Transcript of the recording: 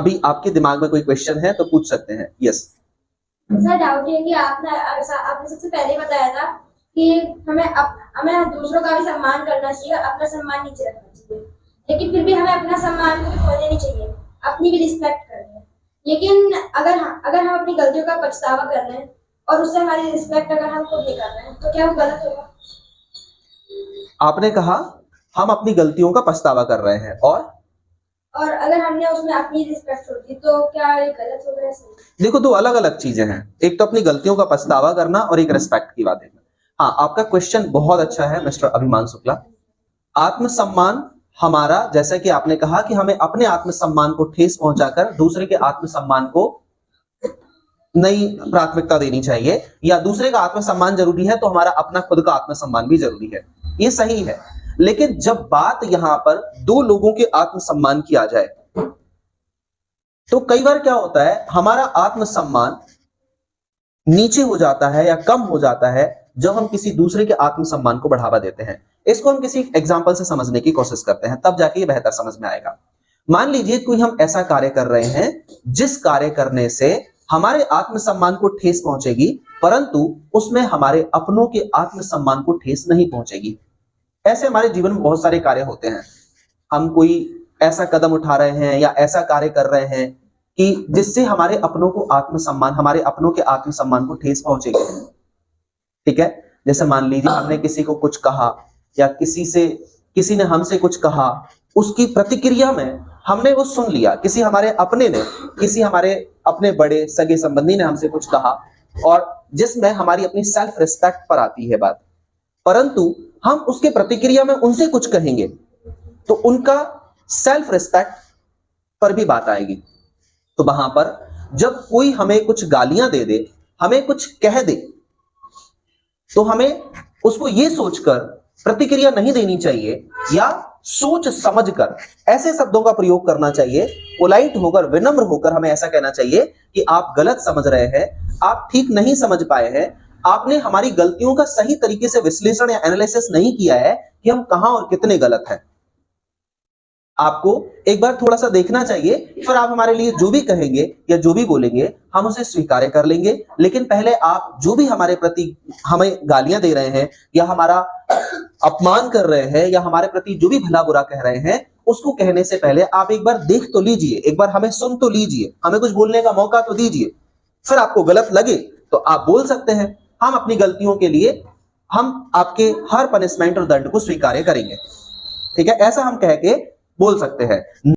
अभी आपके दिमाग में कोई क्वेश्चन है तो पूछ सकते हैं। यस सर, डाउट ये है कि आपने सबसे पहले बताया था कि हमें दूसरों का भी सम्मान करना चाहिए, अपना सम्मान नीचे रखना चाहिए, लेकिन फिर भी हमें अपना सम्मान को भी खोने नहीं चाहिए, अपनी भी रिस्पेक्ट करनी है। लेकिन अगर हम अपनी गलतियों का पछतावा कर रहे हैं और उससे हमारी रिस्पेक्ट अगर हम खुद नहीं कर रहे हैं, तो क्या वो गलत होगा? आपने कहा हम अपनी गलतियों का पछतावा कर रहे हैं और अगर हमने उसमें अपनी रिस्पेक्ट छोड़ दी, तो क्या ये गलत होगा या सही? देखो, दो अलग अलग चीजें हैं। एक तो अपनी गलतियों का पछतावा करना और एक रिस्पेक्ट की बात है। हाँ, आपका क्वेश्चन बहुत अच्छा है मिस्टर अभिमान शुक्ला। आत्मसम्मान हमारा, जैसा कि आपने कहा कि हमें अपने आत्मसम्मान को ठेस पहुंचाकर दूसरे के आत्मसम्मान को नई प्राथमिकता देनी चाहिए, या दूसरे का आत्मसम्मान जरूरी है तो हमारा अपना खुद का आत्मसम्मान भी जरूरी है। ये सही है। लेकिन जब बात यहां पर दो लोगों के आत्मसम्मान की आ जाए तो कई बार क्या होता है, हमारा आत्मसम्मान नीचे हो जाता है या कम हो जाता है जब हम किसी दूसरे के आत्मसम्मान को बढ़ावा देते हैं। इसको हम किसी एग्जाम्पल से समझने की कोशिश करते हैं, तब जाके ये बेहतर समझ में आएगा। मान लीजिए कोई हम ऐसा कार्य कर रहे हैं जिस कार्य करने से हमारे आत्मसम्मान को ठेस पहुंचेगी, परंतु उसमें हमारे अपनों के आत्मसम्मान को ठेस नहीं पहुंचेगी। ऐसे हमारे जीवन में बहुत सारे कार्य होते हैं। हम कोई ऐसा कदम उठा रहे हैं या ऐसा कार्य कर रहे हैं कि जिससे हमारे अपनों को आत्मसम्मान, हमारे अपनों के आत्मसम्मान को ठेस पहुंचेगी। ठीक है, जैसे मान लीजिए हमने किसी को कुछ कहा या किसी ने हमसे कुछ कहा, उसकी प्रतिक्रिया में हमने वो सुन लिया। किसी हमारे अपने बड़े सगे संबंधी ने हमसे कुछ कहा और जिसमें हमारी अपनी सेल्फ रिस्पेक्ट पर आती है बात, परंतु हम उसके प्रतिक्रिया में उनसे कुछ कहेंगे तो उनका सेल्फ रिस्पेक्ट पर भी बात आएगी। तो वहां पर जब कोई हमें कुछ गालियां दे दे, हमें कुछ कह दे, तो हमें उसको ये सोचकर प्रतिक्रिया नहीं देनी चाहिए, या सोच समझकर ऐसे शब्दों का प्रयोग करना चाहिए, पोलाइट होकर, विनम्र होकर हमें ऐसा कहना चाहिए कि आप गलत समझ रहे हैं, आप ठीक नहीं समझ पाए हैं, आपने हमारी गलतियों का सही तरीके से विश्लेषण या एनालिसिस नहीं किया है कि हम कहां और कितने गलत हैं। आपको एक बार थोड़ा सा देखना चाहिए, फिर आप हमारे लिए जो भी कहेंगे या जो भी बोलेंगे हम उसे स्वीकार कर लेंगे। लेकिन पहले आप जो भी हमारे प्रति हमें गालियां दे रहे हैं या हमारा अपमान कर रहे हैं या हमारे प्रति जो भी भला बुरा कह रहे हैं, उसको कहने से पहले आप एक बार देख तो लीजिए, एक बार हमें सुन तो लीजिए, हमें कुछ बोलने का मौका तो दीजिए। फिर आपको गलत लगे तो आप बोल सकते हैं। हम अपनी गलतियों के लिए हम आपके हर पनिशमेंट और दंड को स्वीकार करेंगे। ठीक है, ऐसा हम कह के बोल सकते हैं।